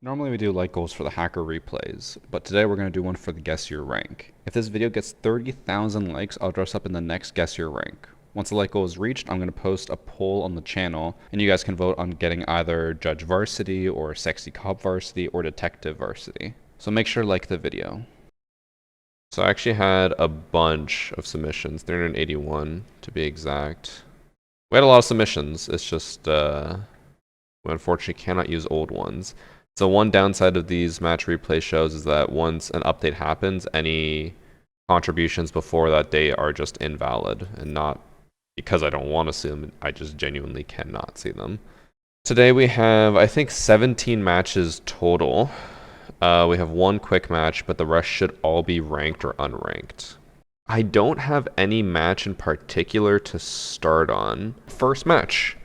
Normally we do like goals for the hacker replays, but today we're going to do one for the guess your rank. If this video gets 30,000 likes, I'll dress up in the next guess your rank. Once the like goal is reached, I'm going to post a poll on the channel, and you guys can vote on getting either Judge Varsity or Sexy Cop Varsity or Detective Varsity. So make sure to like the video. So I actually had a bunch of submissions, 381 to be exact. We had a lot of submissions, it's just we unfortunately cannot use old ones. So one downside of these match replay shows is that once an update happens, any contributions before that date are just invalid, and not because I don't want to see them, I just genuinely cannot see them. Today we have, I think, 17 matches total. We have one quick match, but the rest should all be ranked or unranked. I don't have any match in particular to start on. First match.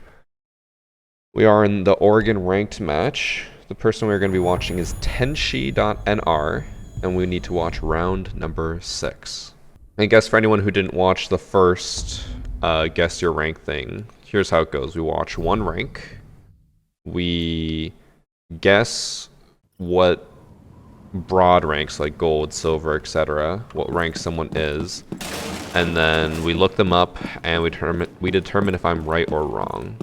We are in the Oregon ranked match. The person we're going to be watching is tenshi.nr, and we need to watch round number 6. I guess for anyone who didn't watch the first guess your rank thing, here's how it goes. We watch one rank. We guess what broad ranks like gold, silver, etc., what rank someone is, and then we look them up and we determine if I'm right or wrong.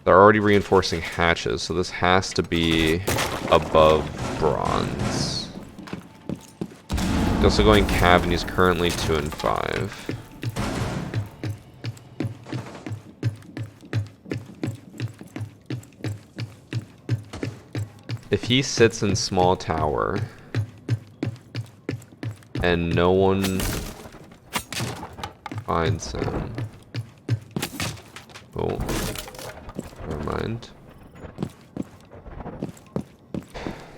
They're already reinforcing hatches, so this has to be above bronze. He's also going cav, and he's currently 2 and 5. If he sits in small tower and no one finds him, oh, never mind.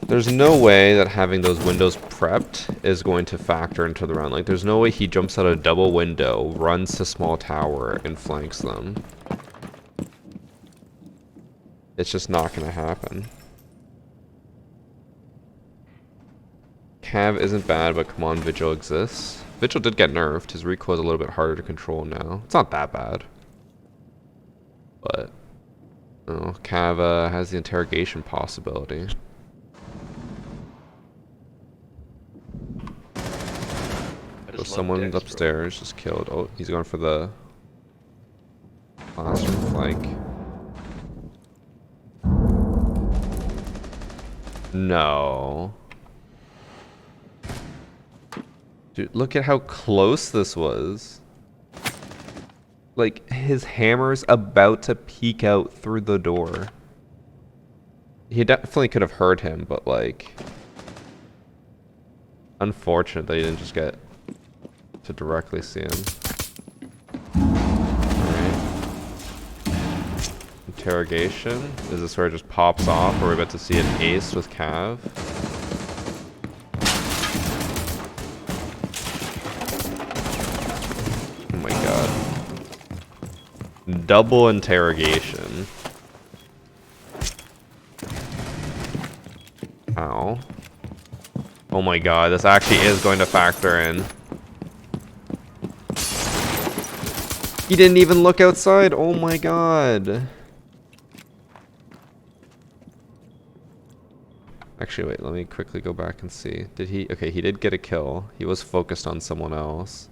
There's no way that having those windows prepped is going to factor into the round. Like, there's no way he jumps out a double window, runs to small tower, and flanks them. It's just not going to happen. Cav isn't bad, but come on, Vigil exists. Vigil did get nerfed. His recoil is a little bit harder to control now. It's not that bad. But, oh, Cav has the interrogation possibility. So someone upstairs just killed. Oh, he's going for the classroom flank. No. Dude, look at how close this was. Like, his hammer's about to peek out through the door. He definitely could have heard him, but like, unfortunate that he didn't just get to directly see him. Alright. Interrogation. Is this where it just pops off? Or are we about to see an ace with Cav? Oh my god. Double interrogation. Ow. Oh my god, this actually is going to factor in. He didn't even look outside. Oh my god. Actually, wait, let me quickly go back and see. Did he? Okay, he did get a kill. He was focused on someone else.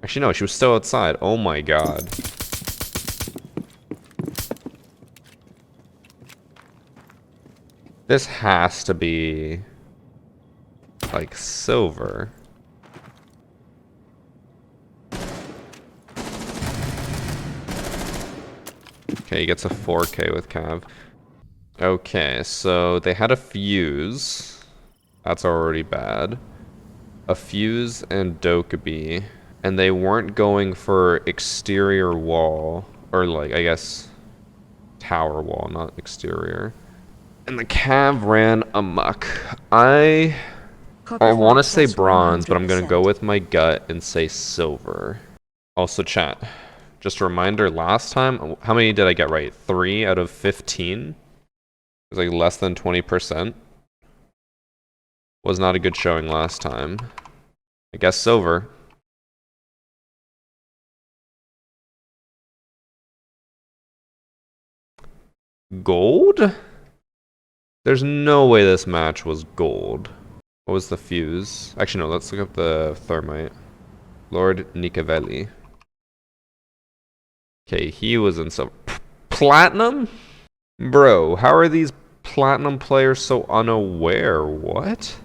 Actually, no, she was still outside. Oh my god. This has to be like silver. Okay, he gets a 4K with Cav. Okay, so they had a fuse. That's already bad. A fuse and Dokkaebi. And they weren't going for exterior wall. Or like, I guess, tower wall, not exterior. And the Cav ran amok. I want to say bronze, but I'm going to go with my gut and say silver. Also, chat. Just a reminder, last time, how many did I get right? 3 out of 15? It was like less than 20%. Was not a good showing last time. I guess silver. Gold? There's no way this match was gold. What was the fuse? Actually, no, let's look up the thermite. Lord Nicavelli. Okay, he was in some... Platinum? Bro, how are these platinum players so unaware? What?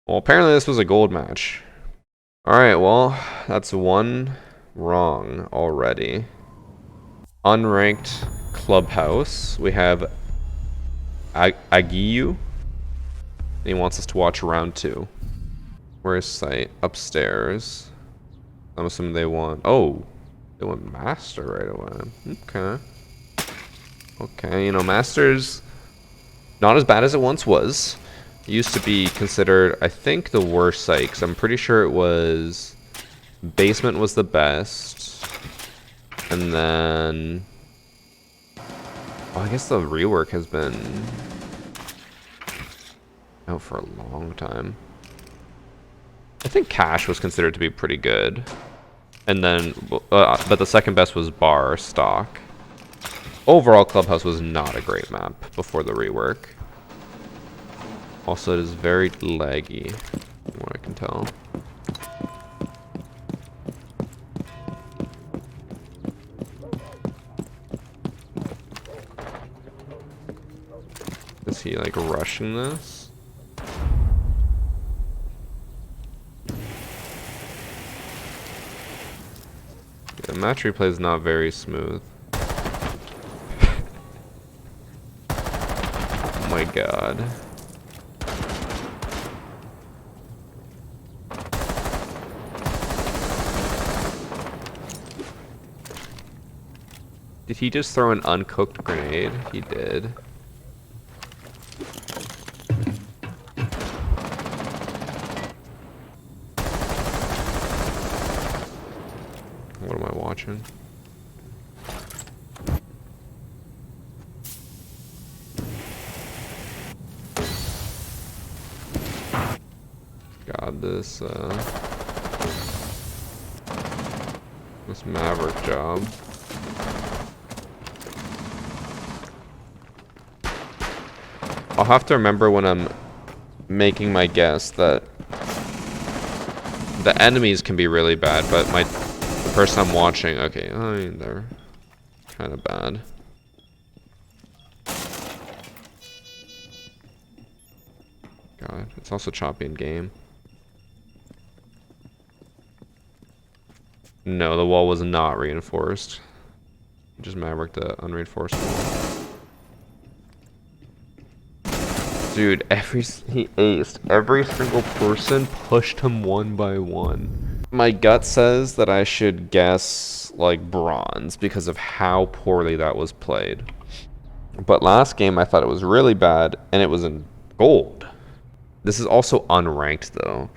Well, apparently this was a gold match. Alright, well, that's one wrong already. Unranked clubhouse. We have Agiyu. He wants us to watch round 2. Where's site? Upstairs. I'm assuming they want... Oh! They went master right away. Okay. Okay, you know, master's not as bad as it once was. It used to be considered, I think, the worst site, because I'm pretty sure it was... Basement was the best. And then... Oh, I guess the rework has been out for a long time. I think cash was considered to be pretty good. And then, but the second best was bar stock. Overall, Clubhouse was not a great map before the rework. Also, it is very laggy, from what I can tell. Is he like rushing this? The match replay is not very smooth. Oh my god. Did he just throw an uncooked grenade? He did. What am I watching? God, this Maverick job. I'll have to remember when I'm making my guess that the enemies can be really bad, but the person I'm watching, okay, I mean, they're kind of bad. God, it's also choppy in game. No, the wall was not reinforced. Just Maverick the unreinforced wall. Dude, he aced. Every single person pushed him one by one. My gut says that I should guess like bronze because of how poorly that was played. But last game I thought it was really bad and it was in gold. This is also unranked though.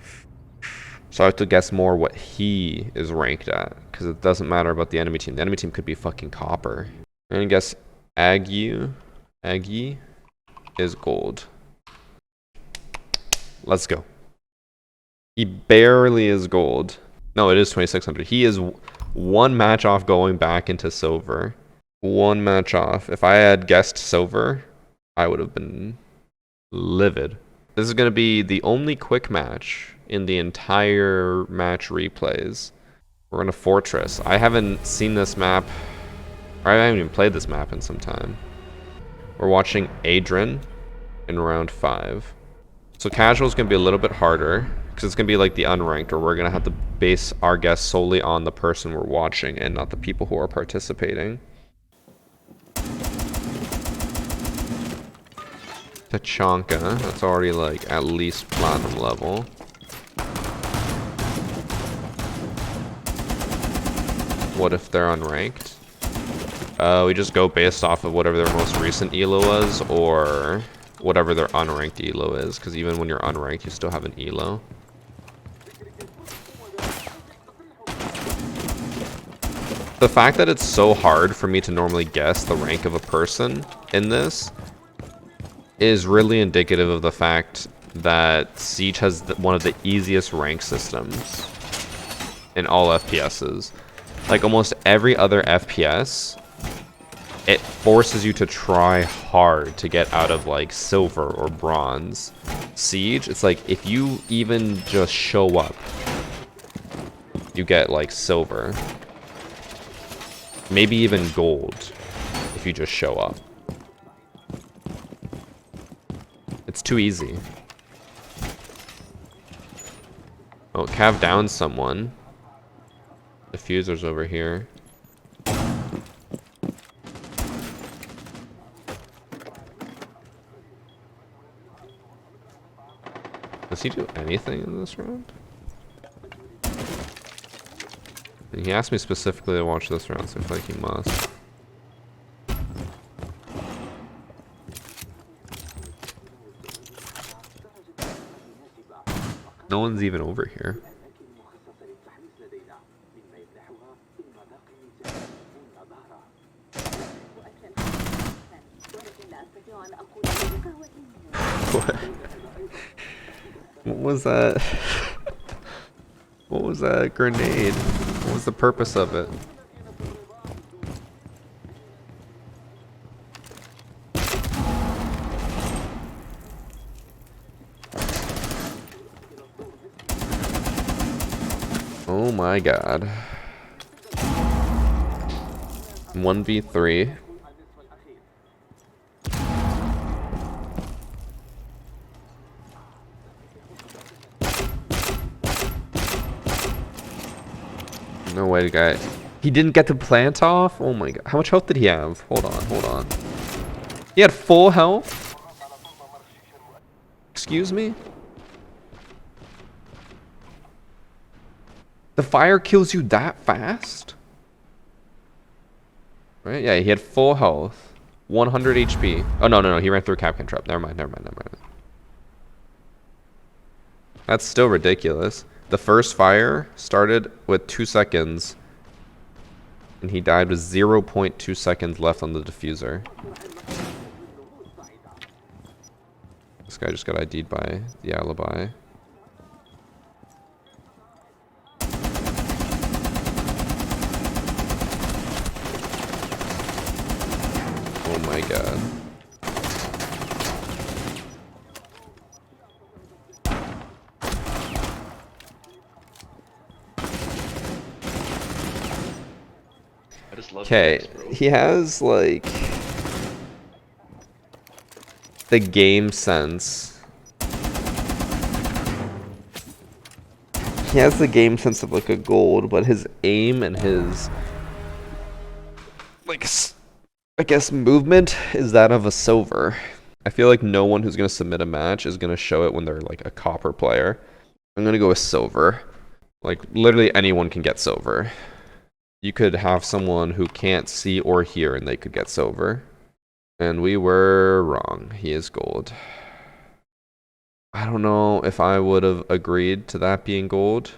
So I have to guess more what he is ranked at because it doesn't matter about the enemy team. The enemy team could be fucking copper. I'm gonna guess Aggie is gold. Let's go. He barely is gold. No, it is 2600. He is one match off going back into silver. One match off. If I had guessed silver, I would have been livid. This is going to be the only quick match in the entire match replays. We're in a fortress. I haven't seen this map, or I haven't even played this map in some time. We're watching Adrian in round 5. So casual is going to be a little bit harder because it's going to be like the unranked, or we're going to have to base our guess solely on the person we're watching and not the people who are participating. Tachanka, that's already like at least platinum level. What if they're unranked? We just go based off of whatever their most recent elo was, or whatever their unranked elo is, because even when you're unranked, you still have an elo. The fact that it's so hard for me to normally guess the rank of a person in this is really indicative of the fact that Siege has one of the easiest rank systems in all FPSs. Like almost every other FPS it forces you to try hard to get out of like silver or bronze. Siege, it's like if you even just show up, you get like silver. Maybe even gold if you just show up. It's too easy. Oh, Cav down someone. Diffuser's over here. Does he do anything in this round? He asked me specifically to watch this round, so I feel like he must. No one's even over here. What was that? What was that grenade? What was the purpose of it? Oh my god. 1v3. No way, the guy. He didn't get the plant off? Oh my god. How much health did he have? Hold on, hold on. He had full health? Excuse me? The fire kills you that fast? Right? Yeah, he had full health. 100 HP. Oh, no. He ran through a Capcan trap. Never mind. That's still ridiculous. The first fire started with 2 seconds. And he died with 0.2 seconds left on the diffuser. This guy just got ID'd by the alibi. Oh my god. Okay, he has like the game sense. He has the game sense of like a gold, but his aim and his like I guess movement is that of a silver. I feel like no one who's gonna submit a match is gonna show it when they're like a copper player. I'm gonna go with silver. Like literally anyone can get silver. You could have someone who can't see or hear and they could get silver. And we were wrong. He is gold. I don't know if I would have agreed to that being gold.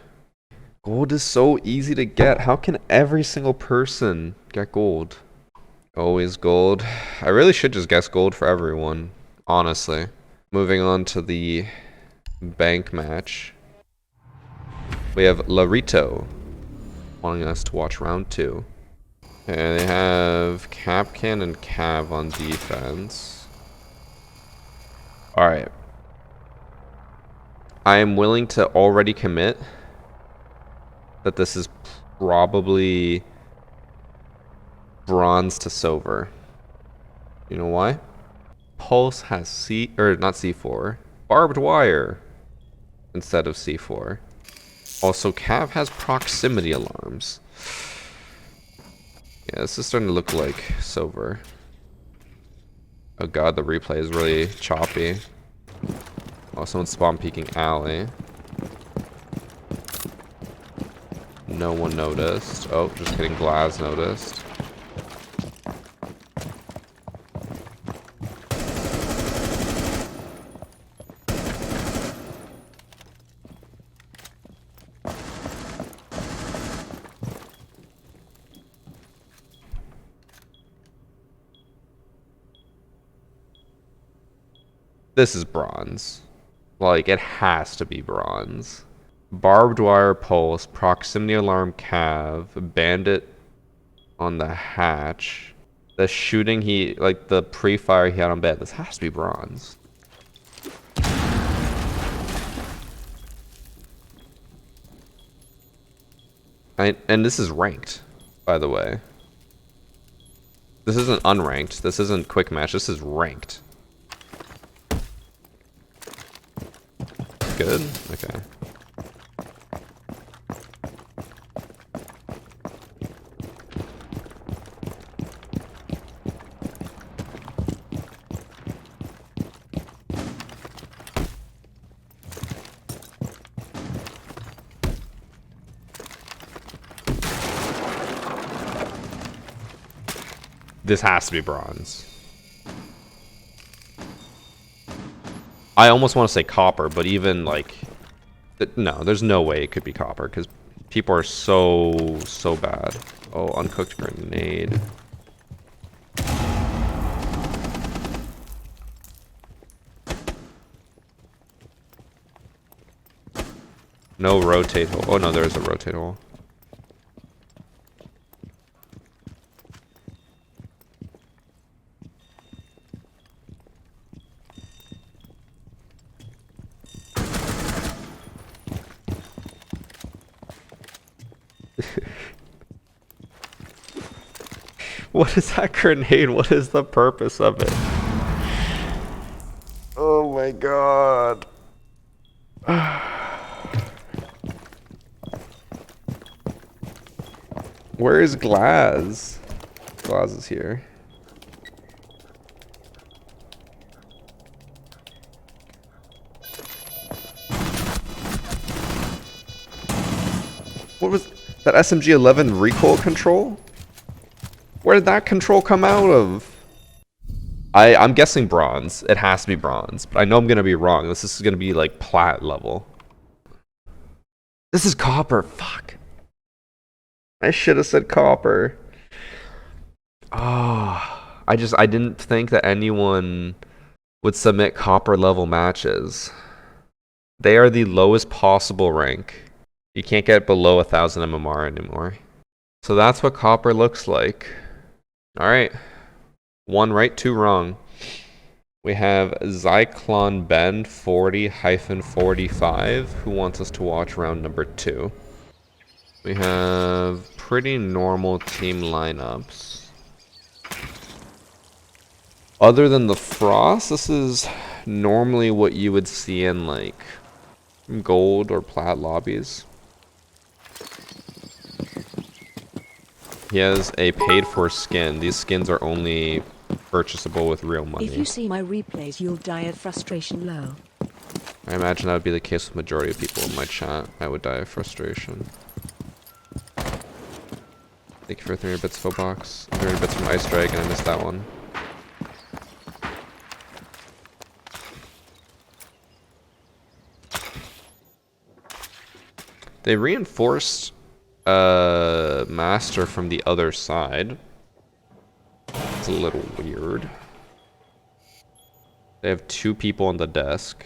Gold is so easy to get. How can every single person get gold? Always gold. I really should just guess gold for everyone, honestly. Moving on to the bank match. We have Larito wanting us to watch round 2. And they have Capcan and Cav on defense. Alright. I am willing to already commit that this is probably bronze to silver. You know why? Pulse has not C4, barbed wire instead of C4. Also, Cav has proximity alarms. Yeah, this is starting to look like silver. Oh god, the replay is really choppy. Oh, someone's spawn peeking alley. No one noticed. Oh, just kidding, Glaz noticed. This is bronze. Like, it has to be bronze. Barbed wire pulse, proximity alarm cav, bandit on the hatch. The shooting like the pre-fire he had on bed. This has to be bronze. And this is ranked, by the way. This isn't unranked. This isn't quick match. This is ranked. Good? Okay. This has to be bronze. I almost want to say copper, but even like, no, there's no way it could be copper because people are so bad. Oh, uncooked grenade. No rotate hole. Oh no, there is a rotate hole. What is that grenade? What is the purpose of it? Oh my god. Where is Glaz? Glaz is here. What was that SMG-11 recoil control? Where did that control come out of? I'm guessing bronze. It has to be bronze, but I know I'm gonna be wrong. This is gonna be like plat level. This is copper. Fuck. I should have said copper. Ah, I didn't think that anyone would submit copper level matches. They are the lowest possible rank. You can't get below 1000 MMR anymore. So that's what copper looks like. All right. 1 right, 2 wrong. We have Zyklon Ben 40-45 who wants us to watch round number 2. We have pretty normal team lineups. Other than the frost, this is normally what you would see in like gold or plat lobbies. He has a paid for skin. These skins are only purchasable with real money. If you see my replays, you'll die of frustration low. I imagine that would be the case with the majority of people in my chat. I would die of frustration. Thank you for 300 bits, Fobox. 300 bits from Ice Dragon, I missed that one. They reinforced Master from the other side. It's a little weird. They have 2 people on the desk.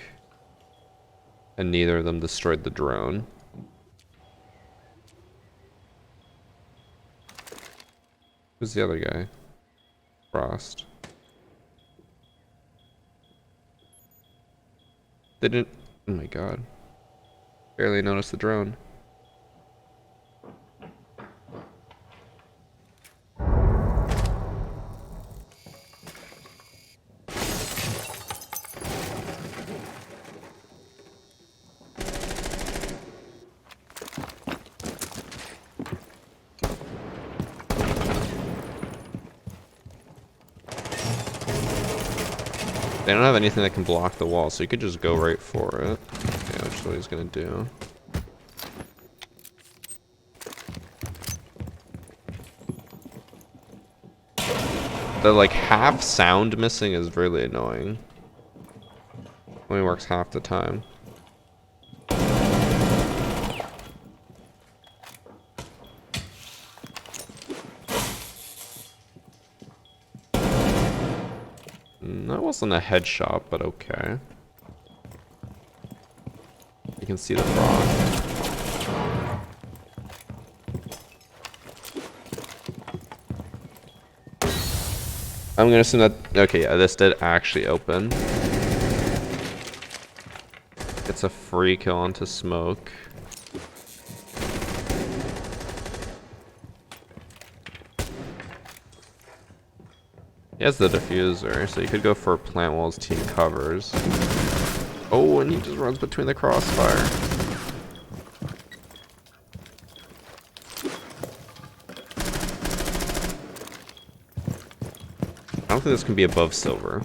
And neither of them destroyed the drone. Who's the other guy? Frost. They didn't... Oh my god. Barely noticed the drone. They don't have anything that can block the wall, so you could just go right for it. Okay, that's what he's gonna do. The like half sound missing is really annoying. Only works half the time. That wasn't a headshot, but okay. You can see the frog. I'm gonna assume that, okay, yeah, this did actually open. It's a free kill onto smoke. He has the diffuser, so you could go for a plant while his team covers. Oh, and he just runs between the crossfire. I don't think this can be above silver.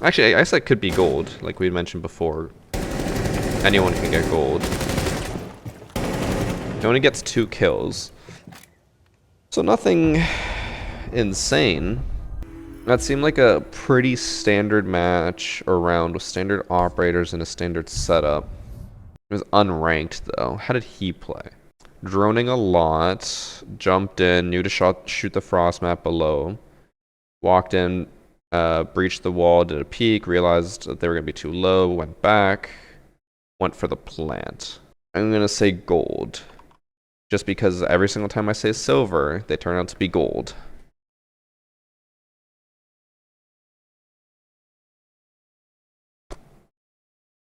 Actually, I guess that could be gold, like we mentioned before. Anyone can get gold. He only gets 2 kills. So nothing insane. That seemed like a pretty standard match or round with standard operators and a standard setup. It was unranked though. How did he play? Droning a lot, jumped in, knew to shoot the frost map below, walked in, breached the wall, did a peek, realized that they were going to be too low, went back, went for the plant. I'm going to say gold. Just because every single time I say silver, they turn out to be gold.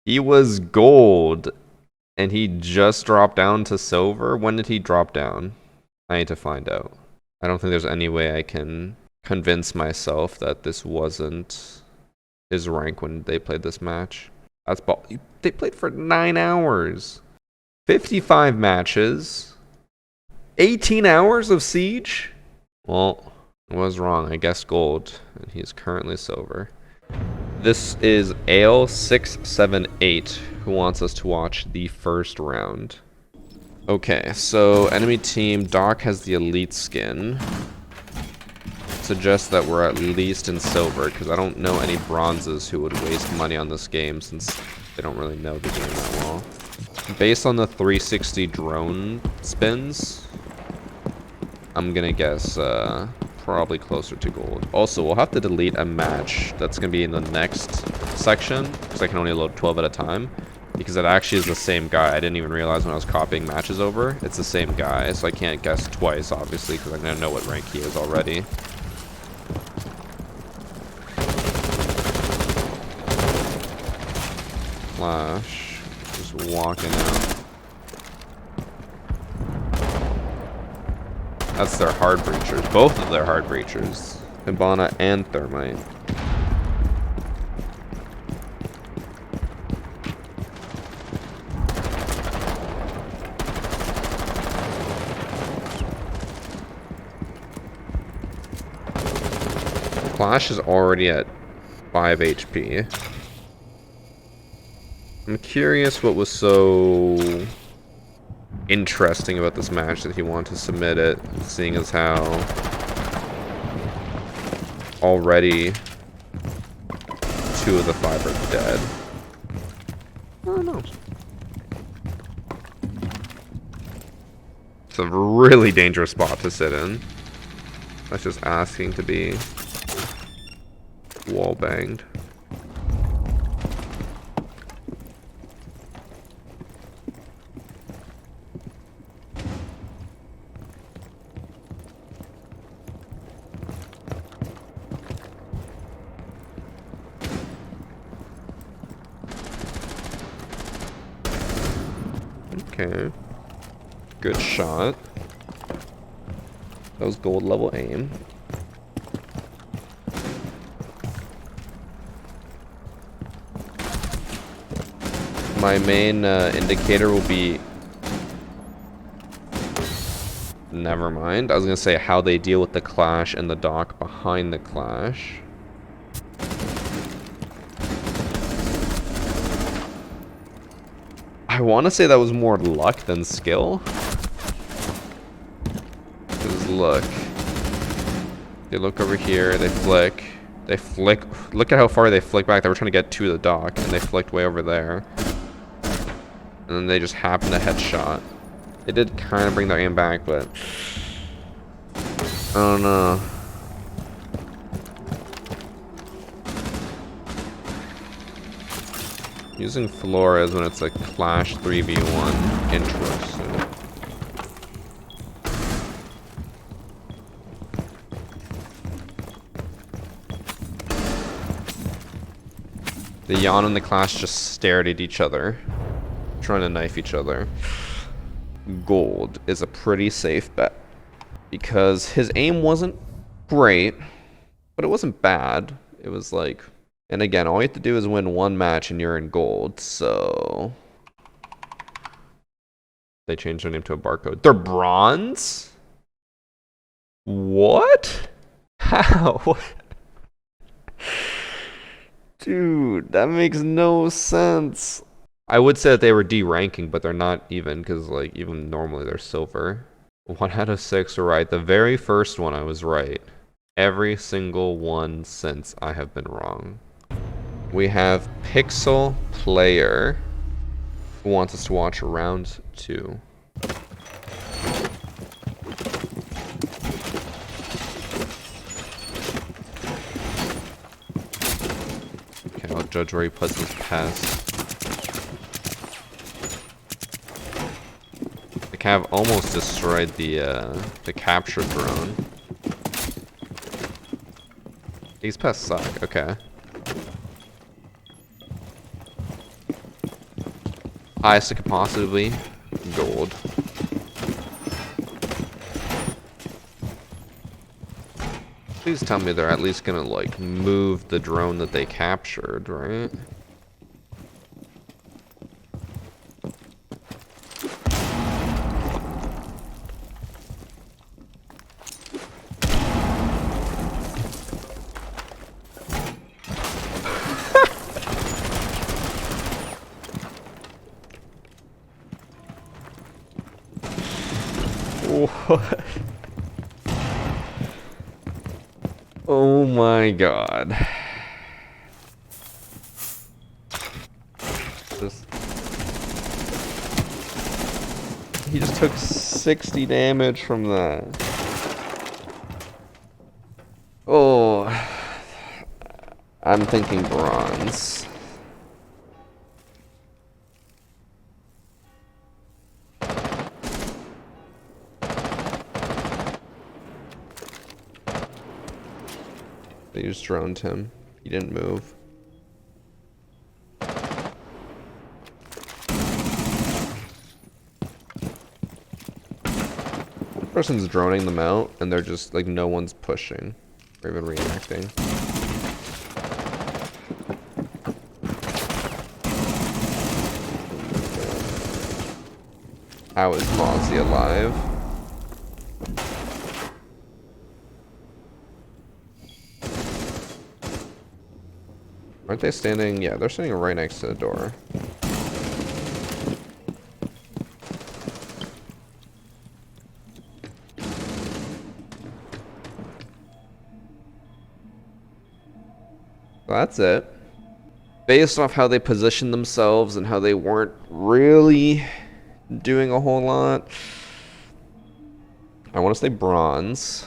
He was gold, and he just dropped down to silver. When did he drop down? I need to find out. I don't think there's any way I can convince myself that this wasn't his rank when they played this match. That's ball. They played for 9 hours. 55 matches. 18 hours of siege? Well, I was wrong. I guessed gold, and he's currently silver. This is Ale678 who wants us to watch the first round. Okay, so enemy team, Doc has the elite skin. Suggests that we're at least in silver, because I don't know any bronzes who would waste money on this game since they don't really know the game that well. Based on the 360 drone spins, I'm gonna guess probably closer to gold. Also, we'll have to delete a match that's gonna be in the next section, because I can only load 12 at a time, because it actually is the same guy. I didn't even realize when I was copying matches over. It's the same guy, so I can't guess twice, obviously, because I'm gonna know what rank he is already. Flash, just walking out. That's their hard breachers. Both of their hard breachers. Hibana and Thermite. Flash is already at 5 HP. I'm curious what was so interesting about this match that he wanted to submit it, seeing as how already 2 of the 5 are dead. I don't know. It's a really dangerous spot to sit in. That's just asking to be wall banged. Okay. Good shot. That was gold level aim. My main indicator will be... Never mind. I was going to say how they deal with the clash and the dock behind the clash. I want to say that was more luck than skill. Because look. They look over here, they flick. They flick. Look at how far they flick back. They were trying to get to the dock, and they flicked way over there. And then they just happened to headshot. They did kind of bring their aim back, but... I don't know. Using Flores when it's a Clash 3v1. Interesting. The Yan and the Clash just stared at each other, trying to knife each other. Gold is a pretty safe bet because his aim wasn't great, but it wasn't bad. It was like, and again, all you have to do is win one match and you're in gold. So they changed their name to a barcode. They're bronze? What? How? Dude, that makes no sense. I would say that they were D-ranking, but they're not even, because like even normally they're silver. 1 out of 6 were right. The very first one I was right. Every single one since I have been wrong. We have Pixel Player who wants us to watch round 2. Okay, I'll judge where he puts his pass. The Cav almost destroyed the capture drone. These pests suck, okay. Highest it could possibly be, gold. Please tell me they're at least gonna like move the drone that they captured, right? What? Oh my god. He just took 60 damage from that. Oh. I'm thinking bronze. They just droned him. He didn't move. Person's droning them out, and they're just like no one's pushing or even reacting. How is Mozzie alive? Aren't they standing? Yeah, they're standing right next to the door. That's it. Based off how they positioned themselves and how they weren't really doing a whole lot, I want to say bronze,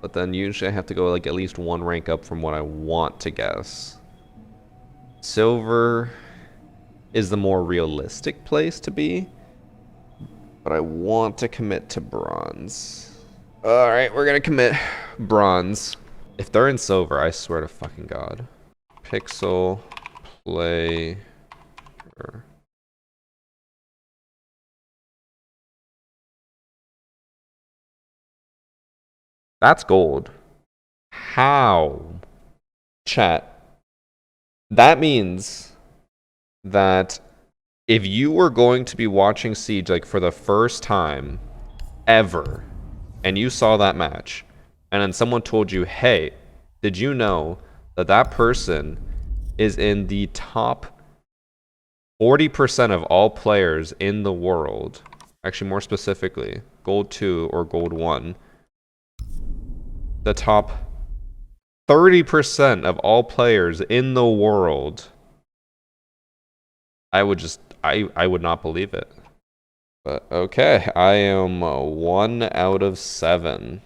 but then usually I have to go like at least one rank up from what I want to guess. Silver is the more realistic place to be, but I want to commit to bronze. Alright, we're gonna commit bronze. If they're in silver, I swear to fucking god. Pixel Player. That's gold. How? Chat. That means that if you were going to be watching Siege like for the first time ever, and you saw that match, and then someone told you, hey, did you know that that person is in the top 40% of all players in the world, actually more specifically, gold 2 or gold 1, the top 30% of all players in the world, I would just, I would not believe it. But okay, I am 1 out of 7.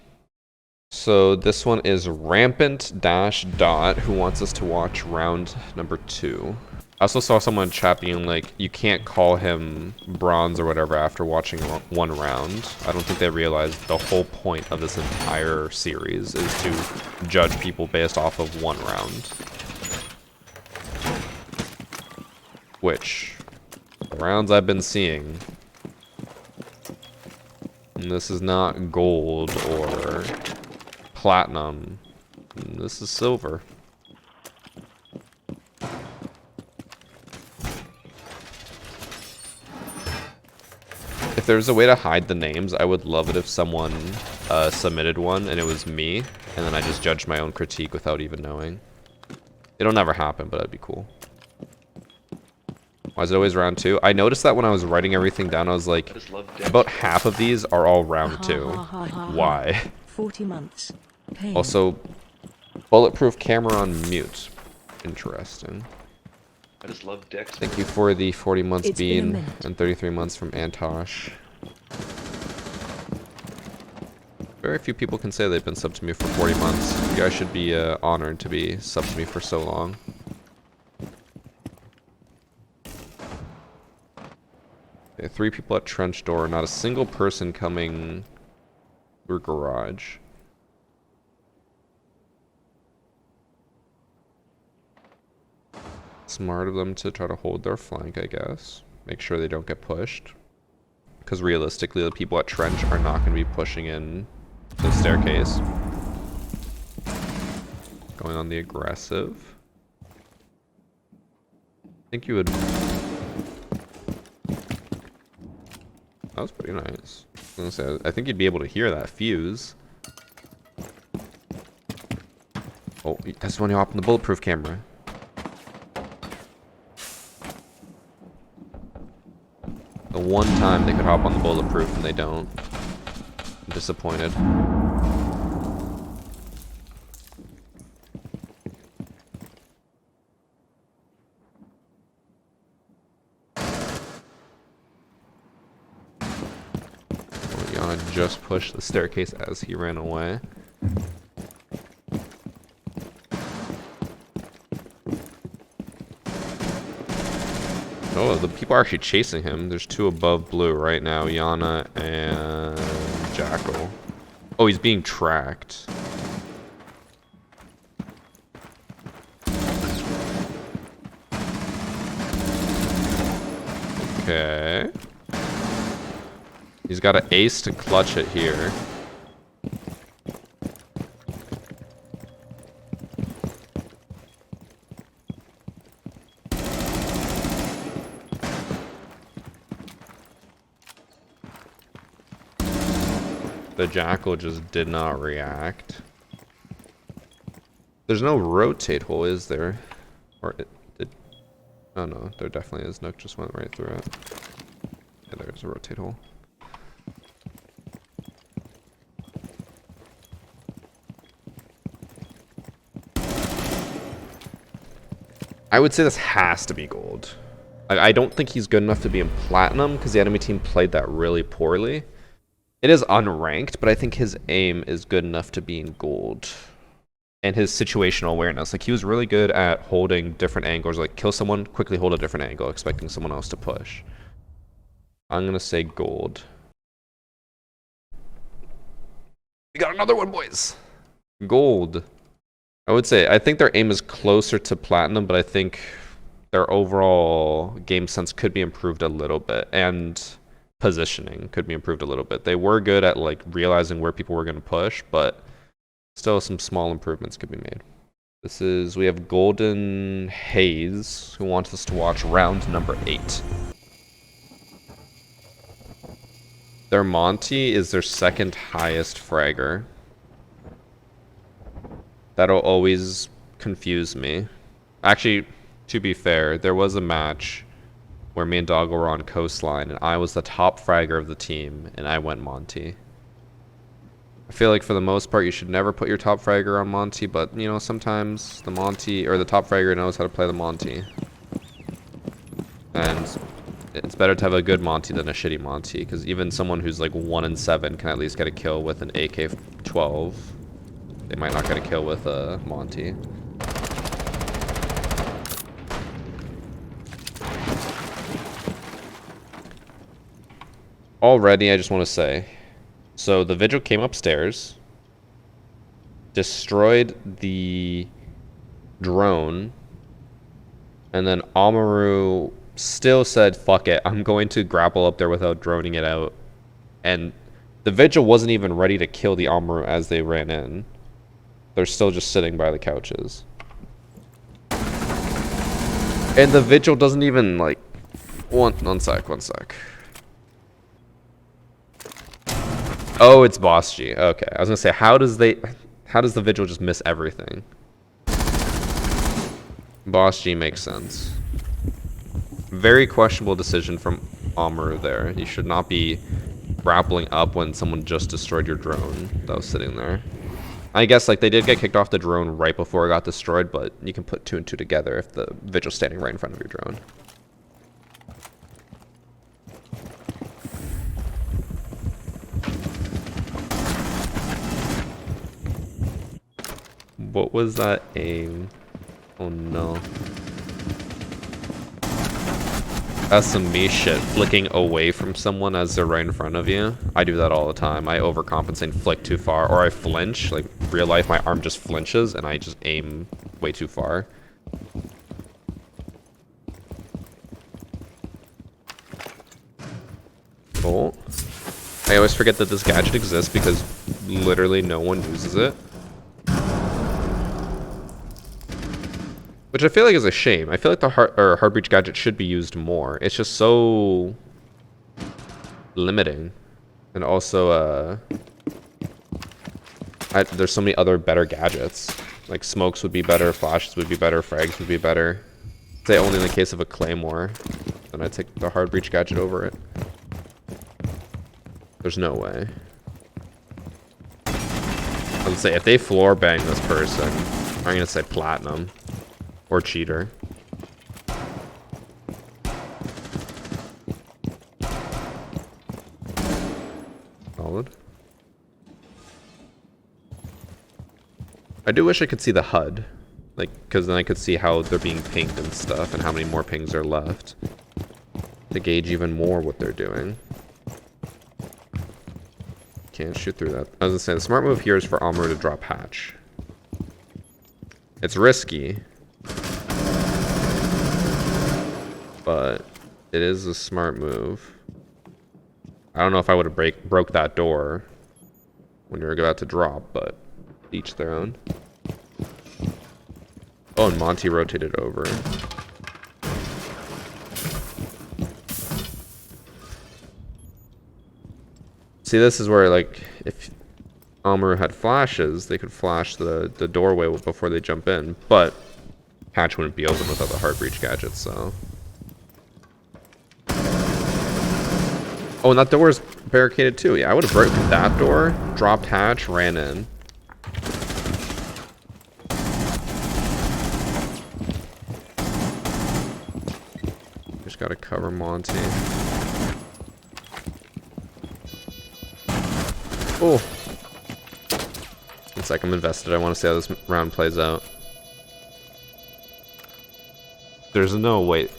So this one is Rampant Dash Dot, who wants us to watch round number 2. I also saw someone in chat being like, you can't call him bronze or whatever after watching one round. I don't think they realized the whole point of this entire series is to judge people based off of one round. which the rounds I've been seeing, and this is not gold or platinum. This is silver. If there's a way to hide the names, I would love it if someone submitted one and it was me, and then I just judged my own critique without even knowing. It'll never happen, but that'd be cool. Why is it always round 2? I noticed that when I was writing everything down, I was like, about half of these are all round 2. Why? 40 months. Pain. Also, bulletproof camera on mute. Interesting. I just love dicks. Thank you for the 40 months It's been a Bean minute. and 33 months from Antosh. Very few people can say they've been subbed to me for 40 months. You guys should be honored to be subbed to me for so long. Okay, 3 people at trench door, not a single person coming through garage. Smart of them to try to hold their flank, I guess. Make sure they don't get pushed. Because realistically, the people at trench are not going to be pushing in the staircase. Going on the aggressive. I think you would... That was pretty nice. I was gonna say, I think you'd be able to hear that fuse. Oh, that's when you hop on the bulletproof camera. The one time they could hop on the bulletproof and they don't. I'm disappointed. Oh, Yana just pushed the staircase as he ran away. Oh, the people are actually chasing him. There's 2 above blue right now, Yana and Jackal. Oh, he's being tracked. Okay. He's got an ace to clutch it here. The Jackal just did not react. There's no rotate hole, is there? Or it did... Oh no, there definitely is. Nook just went right through it. Yeah, there's a rotate hole. I would say this has to be gold. I don't think he's good enough to be in platinum because the enemy team played that really poorly. It is unranked, but I think his aim is good enough to be in gold. And his situational awareness. Like, he was really good at holding different angles. Like, kill someone, quickly hold a different angle, expecting someone else to push. I'm going to say gold. We got another one, boys! Gold. I would say, I think their aim is closer to platinum, but I think their overall game sense could be improved a little bit. And positioning could be improved a little bit. They were good at like realizing where people were going to push, but still some small improvements could be made. We have Golden Haze, who wants us to watch round number 8. Their Monty is their second highest fragger. That'll always confuse me. Actually, to be fair, there was a match where me and Doggo were on coastline, and I was the top fragger of the team, and I went Monty. I feel like for the most part, you should never put your top fragger on Monty, but, you know, sometimes the Monty, or the top fragger knows how to play the Monty. And it's better to have a good Monty than a shitty Monty, because even someone who's like 1-7 can at least get a kill with an AK-12. They might not get a kill with a Monty. Already, I just want to say, so the Vigil came upstairs, destroyed the drone, and then Amaru still said, fuck it, I'm going to grapple up there without droning it out. And the Vigil wasn't even ready to kill the Amaru as they ran in. They're still just sitting by the couches. And the Vigil doesn't even, like... One sec. Oh, it's Boss G. Okay, I was gonna say, how does the Vigil just miss everything? Boss G makes sense. Very questionable decision from Amaru there. You should not be grappling up when someone just destroyed your drone that was sitting there. I guess like they did get kicked off the drone right before it got destroyed, but you can put 2 and 2 together if the Vigil's standing right in front of your drone. What was that aim? Oh no. That's some me shit, flicking away from someone as they're right in front of you. I do that all the time. I overcompensate and flick too far, or I flinch. Like, real life, my arm just flinches, and I just aim way too far. Oh. I always forget that this gadget exists because literally no one uses it. Which I feel like is a shame. I feel like the hard breach gadget should be used more. It's just so limiting. And also, there's so many other better gadgets. Like smokes would be better, flashes would be better, frags would be better. Say only in the case of a claymore, then I'd take the hard breach gadget over it. There's no way. I would say if they floor bang this person, I'm gonna say platinum. Or cheater. Solid. I do wish I could see the HUD. Like, because then I could see how they're being pinged and stuff and how many more pings are left. To gauge even more what they're doing. Can't shoot through that. I was gonna say, the smart move here is for Amaru to drop hatch. It's risky. But it is a smart move. I don't know if I would have broke that door when you're about to drop, but each their own. Oh, and Monty rotated over. See, this is where, like, if Amaru had flashes, they could flash the doorway before they jump in, but hatch wouldn't be open without the heart breach gadget, so... Oh, and that door is barricaded too. Yeah, I would have broken that door, dropped hatch, ran in. Just gotta cover Monty. Oh. It's like I'm invested. I want to see how this round plays out. There's no way.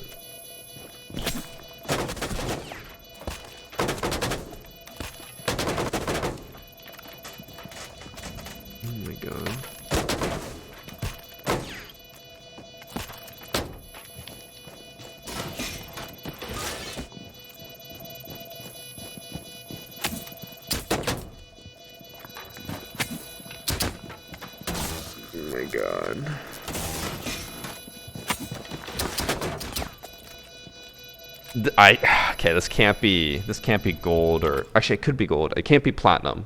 Okay, this can't be gold, or actually it could be gold. It can't be platinum.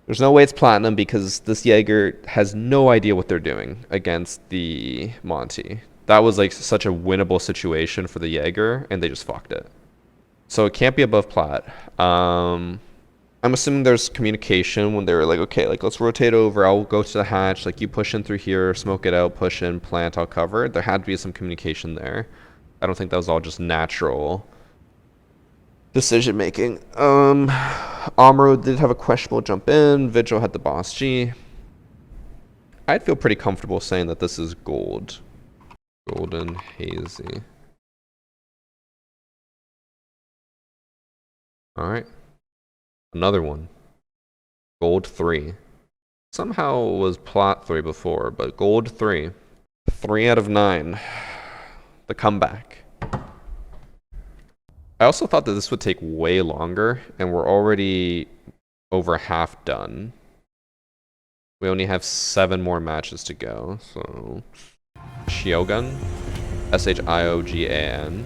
There's no way it's platinum because this Jaeger has no idea what they're doing against the Monty. That was like such a winnable situation for the Jaeger, and they just fucked it. So it can't be above plat. I'm assuming there's communication when they were like, okay, like let's rotate over. I'll go to the hatch. Like you push in through here, smoke it out, push in, plant. I'll cover. There had to be some communication there. I don't think that was all just natural decision making. Amaru did have a questionable jump in. Vigil had the boss G. I'd feel pretty comfortable saying that this is gold. Golden hazy. Alright. Another one. Gold 3. Somehow it was plat 3 before, but gold 3. 3 out of 9. The comeback. I also thought that this would take way longer, and we're already over half done. We only have 7 more matches to go, so... Shiogun, Shiogan,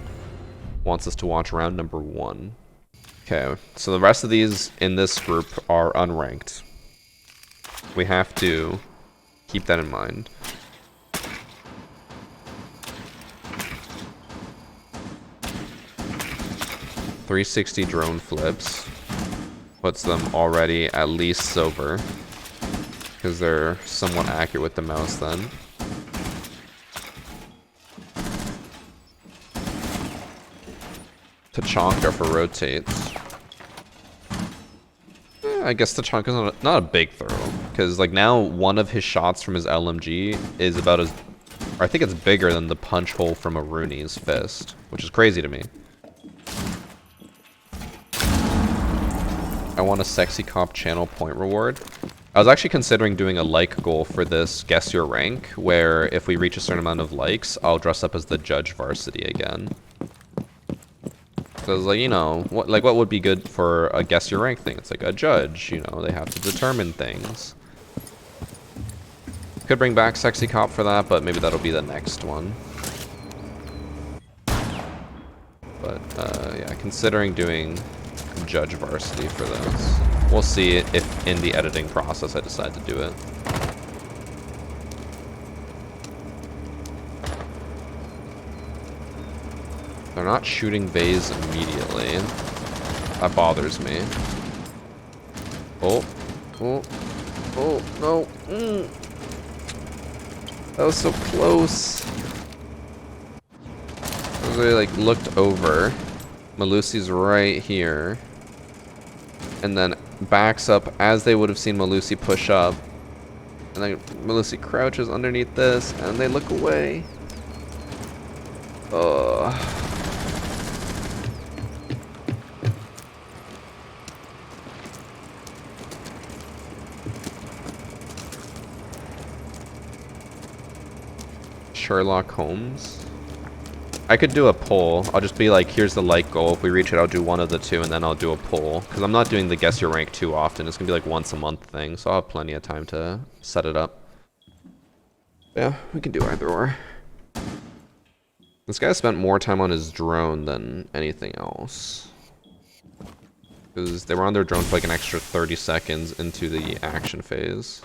wants us to watch round number 1. Okay, so the rest of these in this group are unranked. We have to keep that in mind. .360 drone flips puts them already at least silver, because they're somewhat accurate with the mouse then. Tachanka for rotates. I guess Tachanka's not a big throw, because like now one of his shots from his LMG is about as, or I think it's bigger than the punch hole from a Rooney's fist, which is crazy to me. I want a sexy cop channel point reward. I was actually considering doing a like goal for this guess your rank, where if we reach a certain amount of likes, I'll dress up as the judge varsity again. Because, like, you know, what would be good for a guess your rank thing? It's like a judge, you know, they have to determine things. Could bring back sexy cop for that, but maybe that'll be the next one. But, yeah, considering doing judge varsity for this. We'll see if in the editing process I decide to do it. They're not shooting bays immediately. That bothers me. Oh. Oh. Oh, no. That was so close. They like looked over. Malusi's right here. And then backs up as they would have seen Malusi push up. And then Malusi crouches underneath this and they look away. Ugh. Sherlock Holmes. I could do a poll. I'll just be like, here's the like goal. If we reach it, I'll do one of the two, and then I'll do a poll. Because I'm not doing the guess your rank too often. It's going to be like once a month thing, so I'll have plenty of time to set it up. Yeah, we can do either or. This guy spent more time on his drone than anything else. Because they were on their drone for like an extra 30 seconds into the action phase.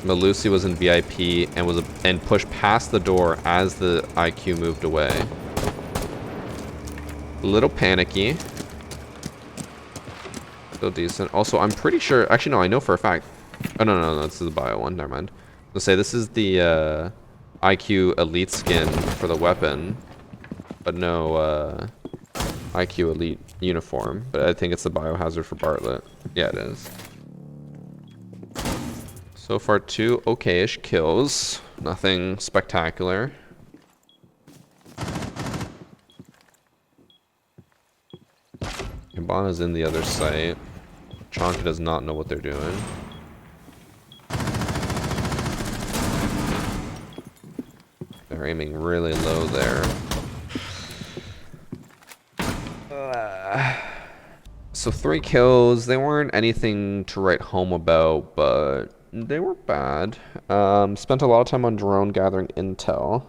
Malusi was in VIP and pushed past the door as the IQ moved away. A little panicky. Still decent. Also, I'm pretty sure. Actually, no, I know for a fact. Oh no, this is the bio one. Never mind. Let's say this is the IQ elite skin for the weapon, but no IQ elite uniform. But I think it's the biohazard for Bartlett. Yeah, it is. So far, 2 okay-ish kills. Nothing spectacular. Hibana's in the other site. Chonka does not know what they're doing. They're aiming really low there. So 3 kills. They weren't anything to write home about, but they were bad. Spent a lot of time on drone gathering intel.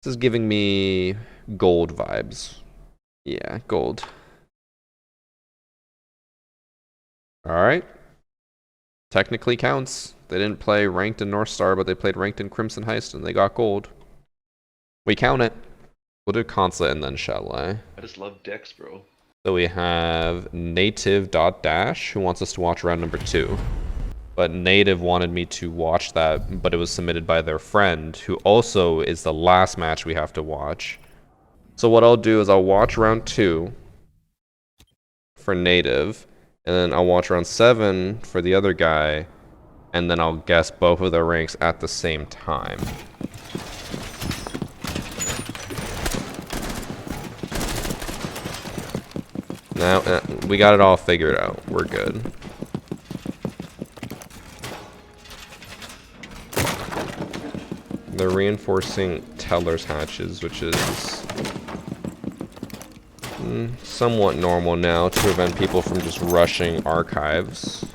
This is giving me gold vibes. Yeah, gold. Alright. Technically counts. They didn't play ranked in North Star, but they played ranked in Crimson Heist and they got gold. We count it. We'll do consulate and then Chalet. I just love decks, bro. So we have native.dash who wants us to watch round number 2. But Native wanted me to watch that, but it was submitted by their friend, who also is the last match we have to watch. So what I'll do is I'll watch round 2 for Native, and then I'll watch round 7 for the other guy, and then I'll guess both of their ranks at the same time. Now, we got it all figured out. We're good. They're reinforcing Teller's hatches, which is somewhat normal now to prevent people from just rushing archives.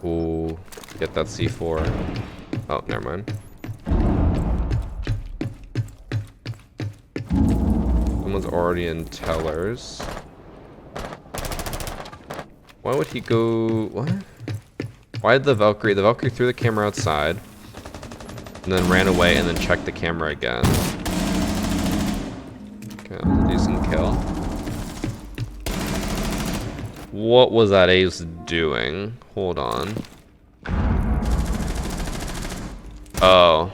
Ooh, get that C4. Oh, never mind. Someone's already in Tellers. Why would he go... What? Why did the Valkyrie... The Valkyrie threw the camera outside. And then ran away and then checked the camera again. Okay, that was a decent kill. What was that Ace doing? Hold on. Oh.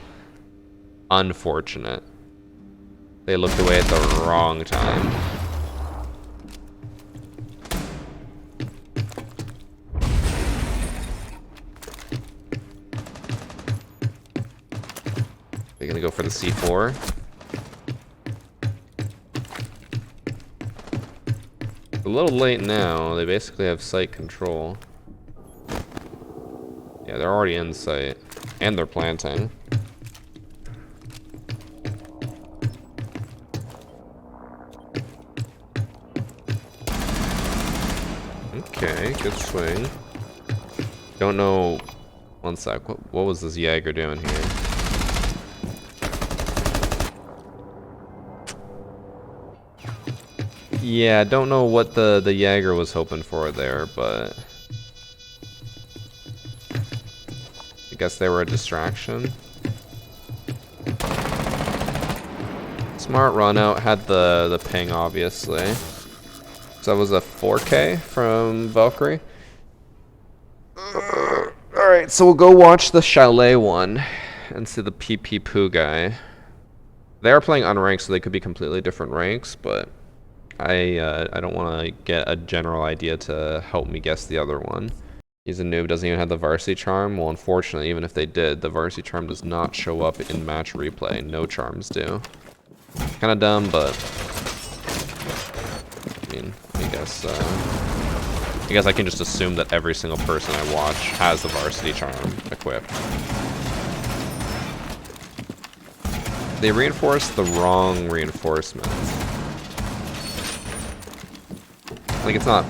Unfortunate. They looked away at the wrong time. They're gonna go for the C4. A little late now. They basically have site control. Yeah, they're already in site. And they're planting. Okay, good swing. Don't know. One sec. What was this Jaeger doing here? Yeah, don't know what the Jaeger was hoping for there, but I guess they were a distraction. Smart run out, had the ping obviously. So that was a 4K from Valkyrie. Alright, so we'll go watch the Chalet one and see the PP Poo guy. They are playing unranked, so they could be completely different ranks, but I don't want to get a general idea to help me guess the other one. He's a noob, doesn't even have the Varsity Charm. Well, unfortunately, even if they did, the Varsity Charm does not show up in match replay. No charms do. Kind of dumb, but I mean, I guess I can just assume that every single person I watch has the Varsity Charm equipped. They reinforced the wrong reinforcement. Like, it's not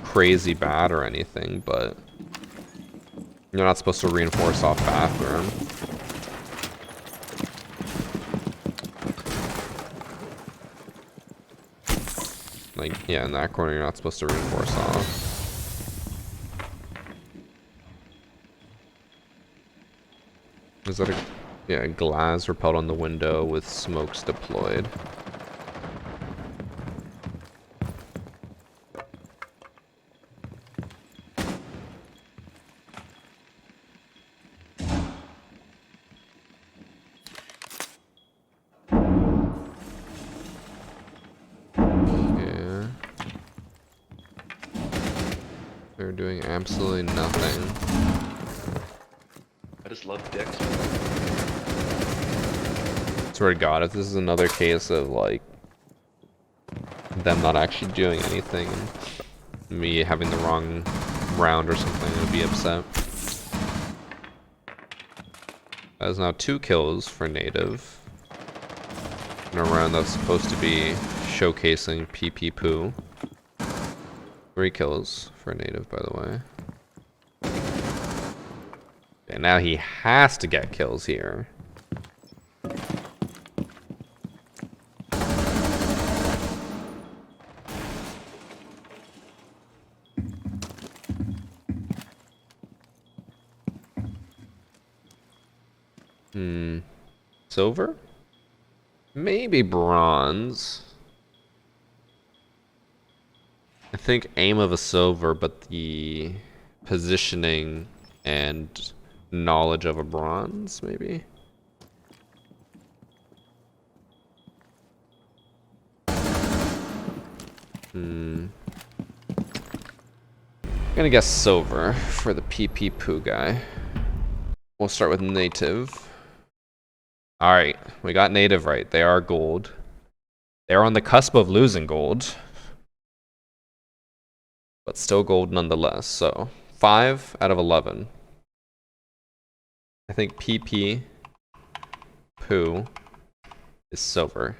crazy bad or anything, but you're not supposed to reinforce off bathroom. Like, yeah, in that corner you're not supposed to reinforce off. Is that a glass repelled on the window with smokes deployed? They're doing absolutely nothing. I just love dicks. Swear to God, if this is another case of like them not actually doing anything, and me having the wrong round or something, I would be upset. That is now 2 kills for Native in a round that's supposed to be showcasing PP Poo. 3 kills for Native, by the way. And now he has to get kills here. Silver? Maybe bronze. I think aim of a silver, but the positioning and knowledge of a bronze, maybe? I'm gonna guess silver for the PP Poo guy. We'll start with Native. Alright, we got Native right. They are gold. They're on the cusp of losing gold. but still gold nonetheless. So 5 out of 11. I think PP Poo is silver.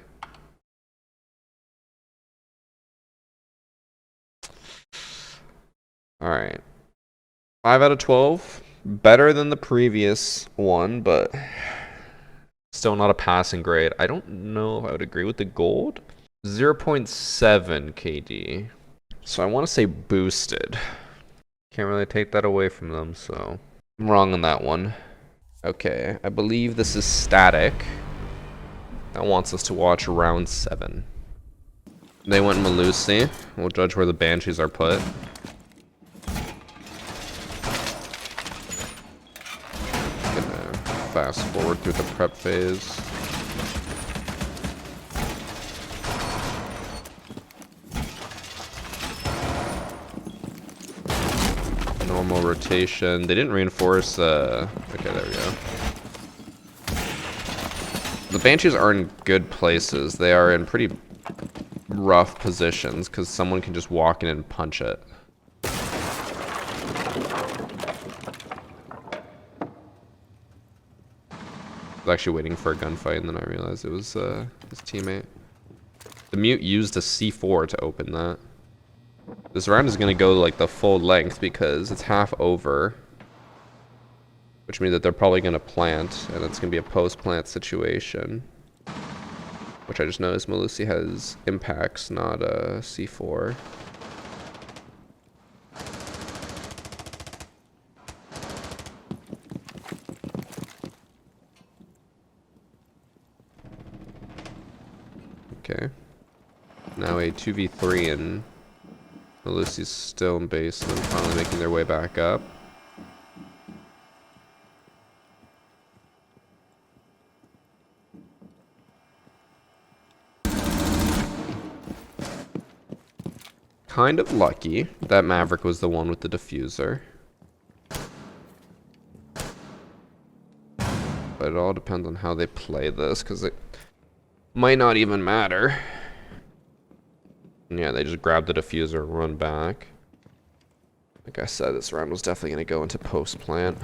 All right. 5 out of 12. Better than the previous one, but still not a passing grade. I don't know if I would agree with the gold. 0.7 KD. So I want to say boosted. Can't really take that away from them, so I'm wrong on that one. Okay, I believe this is static. That wants us to watch round 7. They went Malusi. We'll judge where the Banshees are put. Gonna fast forward through the prep phase. Normal rotation. They didn't reinforce. Okay, there we go. The Banshees are in good places. They are in pretty rough positions because someone can just walk in and punch it. I was actually waiting for a gunfight and then I realized it was his teammate. The mute used a C4 to open that. This round is going to go like the full length because it's half over. Which means that they're probably going to plant, and it's going to be a post-plant situation. Which I just noticed Malusi has impacts, not a C4. Okay. Now a 2v3 and Malusi's still in basement, finally making their way back up. Kind of lucky that Maverick was the one with the diffuser. But it all depends on how they play this, because it might not even matter. Yeah, they just grab the diffuser and run back. Like I said, this round was definitely going to go into post-plant.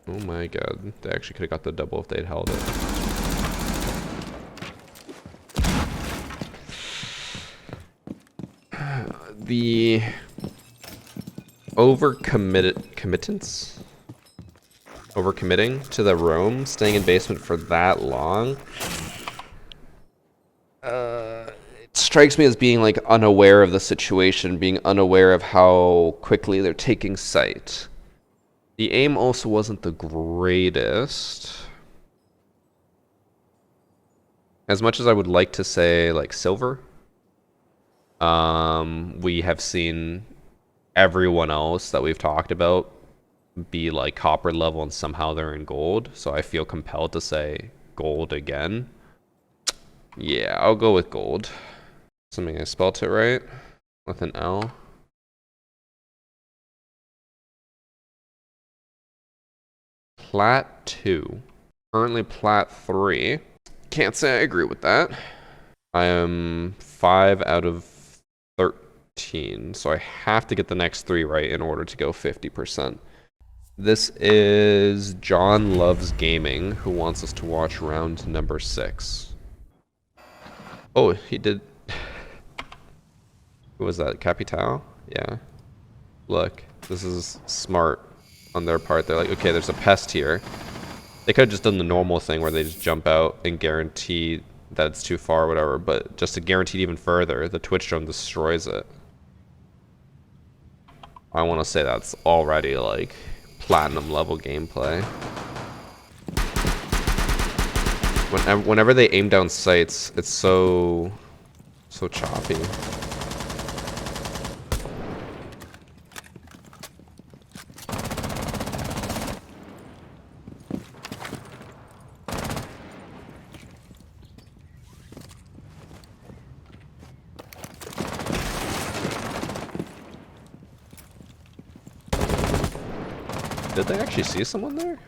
Oh my god, they actually could have got the double if they'd held it. The overcommitting to the roam, staying in basement for that long, it strikes me as being like unaware of the situation, being unaware of how quickly they're taking sight. The aim also wasn't the greatest. As much as I would like to say like silver, we have seen everyone else that we've talked about be like copper level and somehow they're in gold. So I feel compelled to say gold again. Yeah, I'll go with gold. Assuming I spelt it right with an L. Plat 2. Currently plat 3. Can't say I agree with that. I am 5 out of 13, so I have to get the next 3 right in order to go 50%. This is John Loves Gaming, who wants us to watch round number 6. Oh, he did. Who was that? Capital? Yeah. Look, this is smart on their part. They're like, okay, there's a pest here. They could have just done the normal thing where they just jump out and guarantee that it's too far or whatever, but just to guarantee it even further, the Twitch drone destroys it. I want to say that's already like platinum level gameplay. Whenever they aim down sights, it's so choppy. Did they actually see someone there?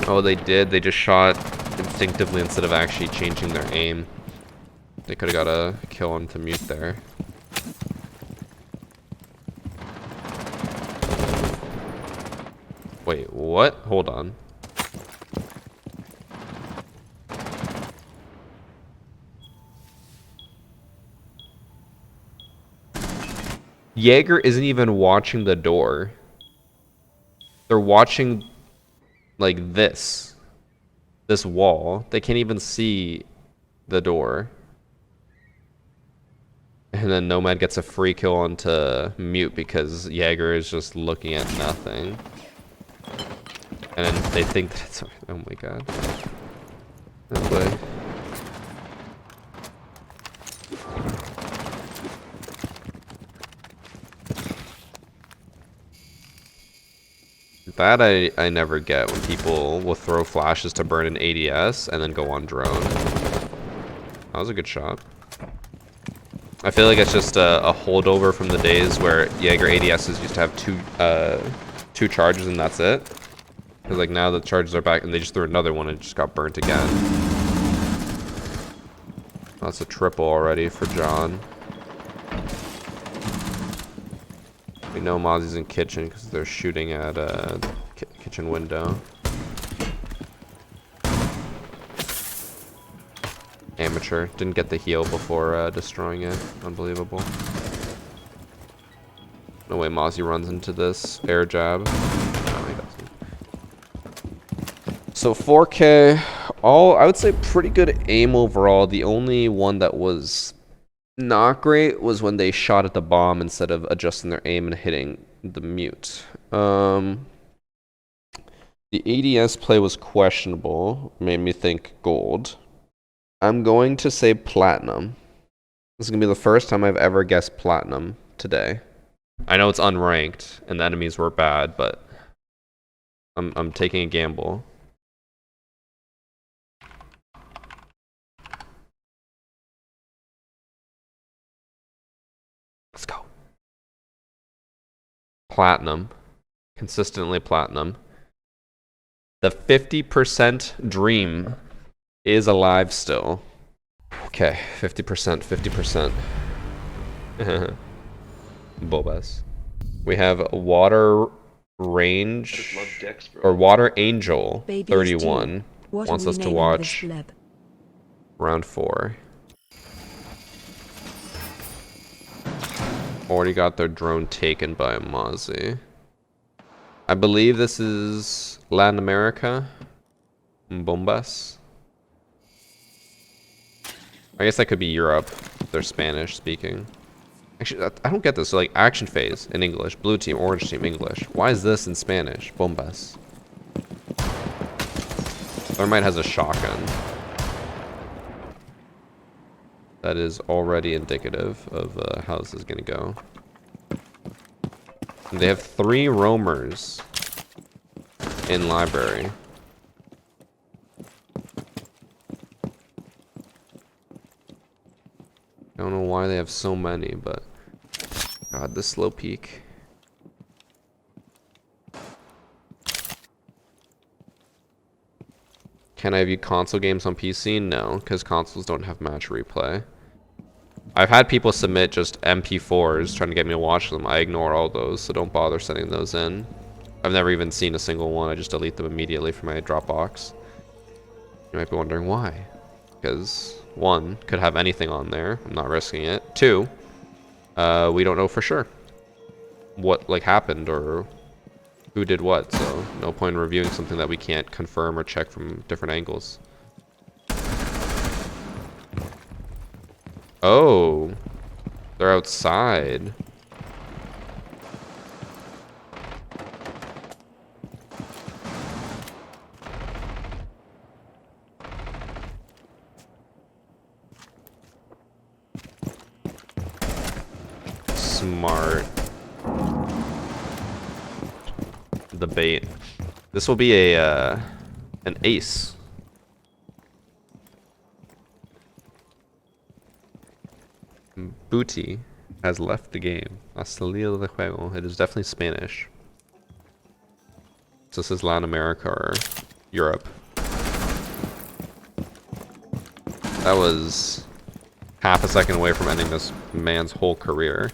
Oh, they did. They just shot instinctively instead of actually changing their aim. They could have got a kill onto mute there. Wait, what? Hold on. Jaeger isn't even watching the door. They're watching like this wall. They can't even see the door. And then Nomad gets a free kill onto mute because Jaeger is just looking at nothing. And then they think that it's... Oh my god. Oh boy. That I never get when people will throw flashes to burn an ADS and then go on drone. That was a good shot. I feel like it's just a holdover from the days where Jaeger ADSs used to have two charges and that's it. Because like now the charges are back and they just threw another one and it just got burnt again. That's a triple already for John. We know Mozzie's in kitchen because they're shooting at a kitchen window. Amateur. Didn't get the heal before destroying it. Unbelievable. No way Mozzie runs into this air jab. No, he doesn't. So 4K, I would say pretty good aim overall. The only one that was not great was when they shot at the bomb instead of adjusting their aim and hitting the mute. The ADS play was questionable. Made me think gold. I'm going to say platinum. This is going to be the first time I've ever guessed platinum today. I know it's unranked and the enemies were bad, but I'm taking a gamble. Let's go. Platinum. Consistently platinum. The 50% dream is alive still. Okay, 50%, 50%. Bobas. We have water range Dex, or water angel Baby 31 What wants are we us to naming watch this bleb? round 4. Already got their drone taken by a Mozzie. I believe this is Latin America. Bombas. I guess that could be Europe. They're Spanish speaking. Actually, I don't get this. So, like, action phase in English, blue team, orange team, English. Why is this in Spanish? Bombas. Thermite has a shotgun. That is already indicative of how this is going to go. And they have 3 roamers in library. I don't know why they have so many, but God, this slow peak. Can I view console games on PC? No, because consoles don't have match replay. I've had people submit just MP4s trying to get me to watch them. I ignore all those, so don't bother sending those in. I've never even seen a single one. I just delete them immediately from my Dropbox. You might be wondering why. Because 1, could have anything on there. I'm not risking it. 2, we don't know for sure what like happened or who did what. So no point in reviewing something that we can't confirm or check from different angles. Oh, they're outside. Smart. The bait. This will be a an ace. Booty has left the game. Ha salido de juego. It is definitely Spanish. So this is Latin America or Europe. That was half a second away from ending this man's whole career.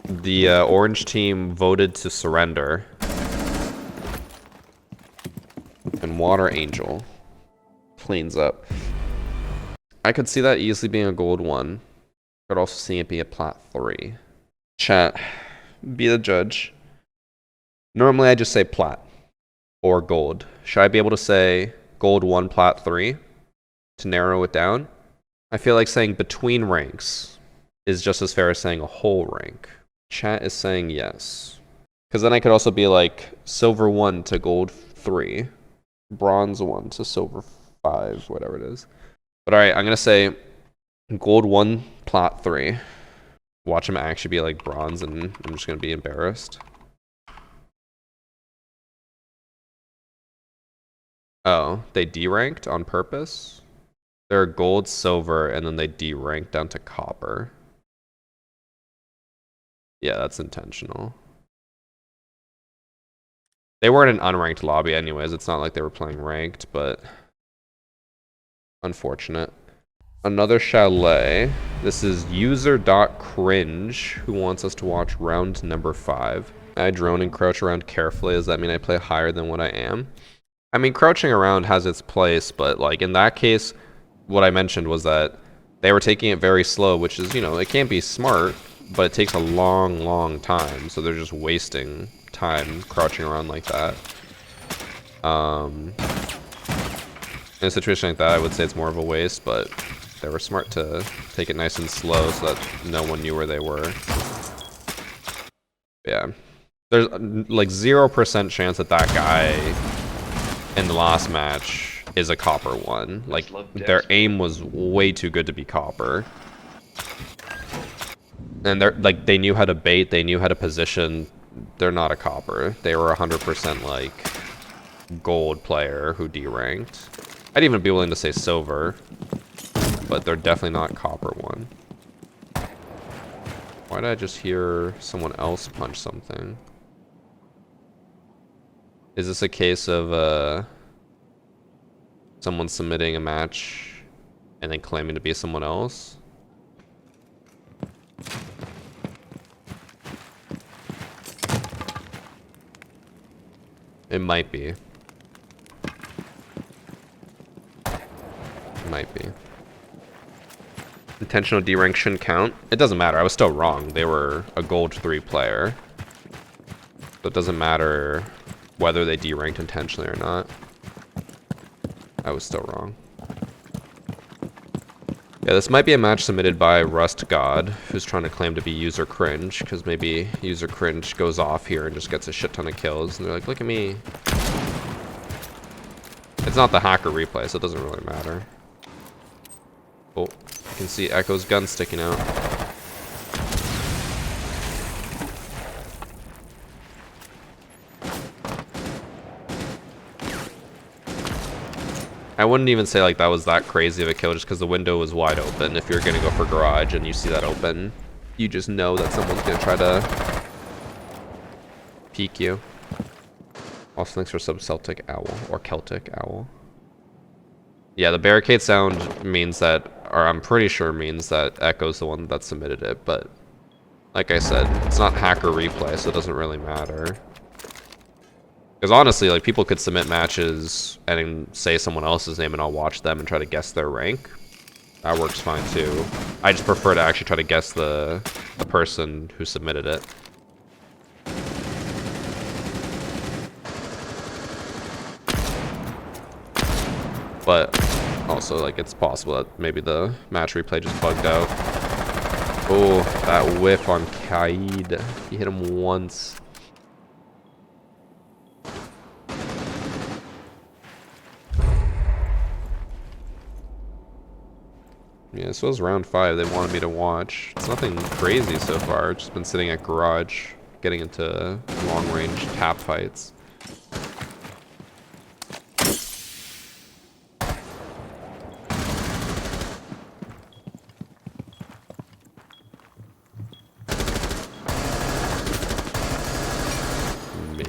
The orange team voted to surrender. And Water Angel cleans up. I could see that easily being a gold 1. Could also see it be a plat 3. Chat, be the judge. Normally I just say plat or gold. Should I be able to say gold 1, plat 3 to narrow it down? I feel like saying between ranks is just as fair as saying a whole rank. Chat is saying yes. Because then I could also be like silver 1 to gold 3, bronze 1 to silver 5, whatever it is. But alright, I'm going to say gold 1, plat 3. Watch him actually be like bronze and I'm just going to be embarrassed. Oh, they deranked on purpose? They're gold, silver, and then they deranked down to copper. Yeah, that's intentional. They weren't an unranked lobby anyways. It's not like they were playing ranked, but unfortunate. Another chalet. This is user.cringe who wants us to watch round number 5. I drone and crouch around carefully. Does that mean I play higher than what I am? I mean, crouching around has its place, but like in that case, what I mentioned was that they were taking it very slow, which is, you know, it can't be smart, but it takes a long time, so they're just wasting time crouching around like that. In a situation like that, I would say it's more of a waste, but they were smart to take it nice and slow so that no one knew where they were. Yeah. There's like 0% chance that that guy in the last match is a copper 1. Like, their aim was way too good to be copper. And they're like, they knew how to bait, they knew how to position. They're not a copper. They were 100% like gold player who deranked. I'd even be willing to say silver, but they're definitely not copper 1. Why did I just hear someone else punch something? Is this a case of someone submitting a match and then claiming to be someone else? It might be. It might be. Intentional derank shouldn't count. It doesn't matter. I was still wrong. They were a gold 3 player. So it doesn't matter whether they deranked intentionally or not. I was still wrong. Yeah, this might be a match submitted by Rust God, who's trying to claim to be user cringe, because maybe user cringe goes off here and just gets a shit ton of kills, and they're like, look at me. It's not the hacker replay, so it doesn't really matter. Oh, you can see Echo's gun sticking out. I wouldn't even say like that was that crazy of a kill just because the window was wide open. If you're gonna go for garage and you see that open, you just know that someone's gonna try to peek you. Also, thanks for sub Celtic Owl or Celtic Owl. Yeah, the barricade sound means that, or I'm pretty sure means that Echo's the one that submitted it, but like I said, it's not hacker replay, so it doesn't really matter. Because honestly, like, people could submit matches and say someone else's name and I'll watch them and try to guess their rank. That works fine too. I just prefer to actually try to guess the person who submitted it. But also, like, it's possible that maybe the match replay just bugged out. Oh, that whiff on Kaid. He hit him once. Yeah, this was round 5 they wanted me to watch. It's nothing crazy so far. I've just been sitting at garage, getting into long-range tap fights.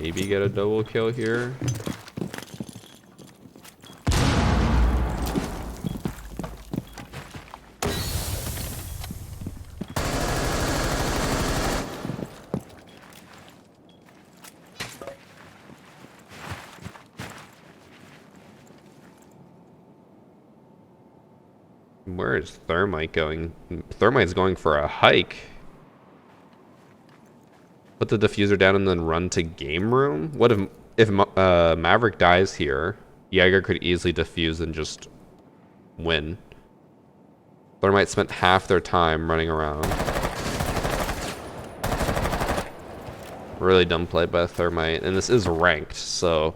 maybe get a double kill here. Where is Thermite going? Thermite's going for a hike. Put the diffuser down and then run to game room? What if Maverick dies here? Jaeger could easily defuse and just win. Thermite spent half their time running around. Really dumb play by Thermite, and this is ranked, so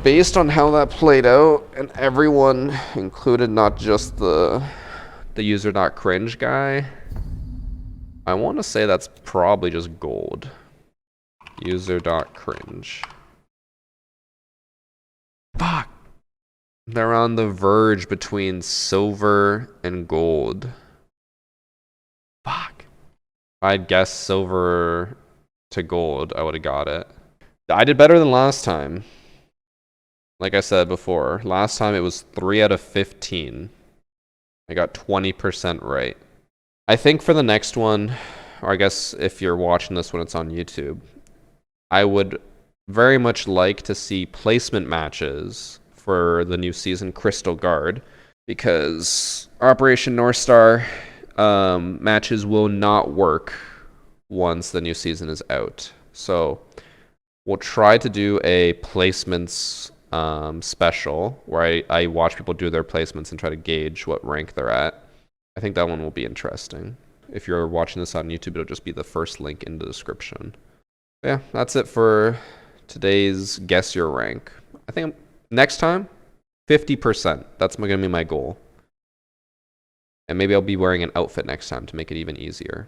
based on how that played out, and everyone included, not just the user.cringe guy, I want to say that's probably just gold. User.cringe. Fuck! They're on the verge between silver and gold. Fuck. If I'd guessed silver to gold, I would have got it. I did better than last time. Like I said before, last time it was 3 out of 15. I got 20% right. I think for the next one, or I guess if you're watching this when it's on YouTube, I would very much like to see placement matches for the new season Crystal Guard, because Operation North Star matches will not work once the new season is out. So we'll try to do a placements special where I watch people do their placements and try to gauge what rank they're at. I think that one will be interesting. If you're watching this on YouTube, it'll just be the first link in the description. Yeah, that's it for today's Guess Your Rank. I think next time, 50%. That's going to be my goal. And maybe I'll be wearing an outfit next time to make it even easier.